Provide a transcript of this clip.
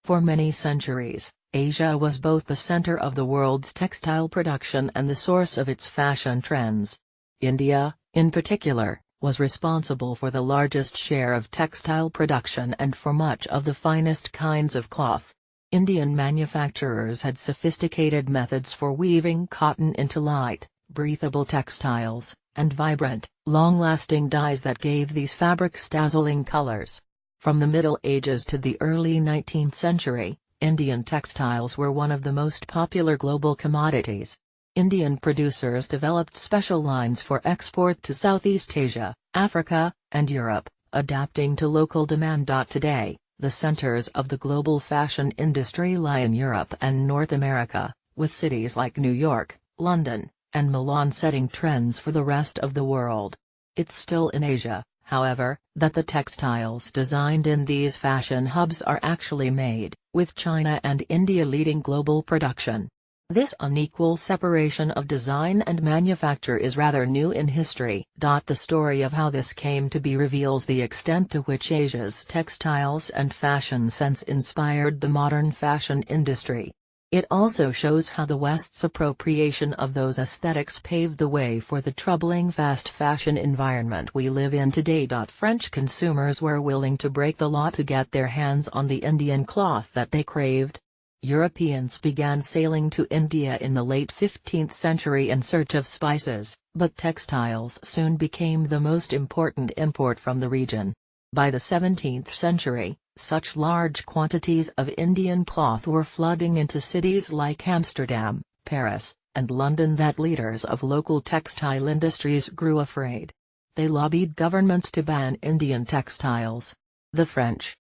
For many centuries, Asia was both the center of the world's textile production and the source of its fashion trends. India, in particular, was responsible for the largest share of textile production and for much of the finest kinds of cloth. Indian manufacturers had sophisticated methods for weaving cotton into light, breathable textiles, and vibrant, long-lasting dyes that gave these fabrics dazzling colors. From the Middle Ages to the early 19th century, Indian textiles were one of the most popular global commodities. Indian producers developed special lines for export to Southeast Asia, Africa, and Europe, adapting to local demand. Today, the centers of the global fashion industry lie in Europe and North America, with cities like New York, London, and Milan setting trends for the rest of the world. It's still in Asia, however, that the textiles designed in these fashion hubs are actually made, with China and India leading global production. This unequal separation of design and manufacture is rather new in history. The story of how this came to be reveals the extent to which Asia's textiles and fashion sense inspired the modern fashion industry. It also shows how the West's appropriation of those aesthetics paved the way for the troubling fast fashion environment we live in today. French consumers were willing to break the law to get their hands on the Indian cloth that they craved. Europeans began sailing to India in the late 15th century in search of spices, but textiles soon became the most important import from the region. By the 17th century, such large quantities of Indian cloth were flooding into cities like Amsterdam, Paris, and London that leaders of local textile industries grew afraid. They lobbied governments to ban Indian textiles. The French,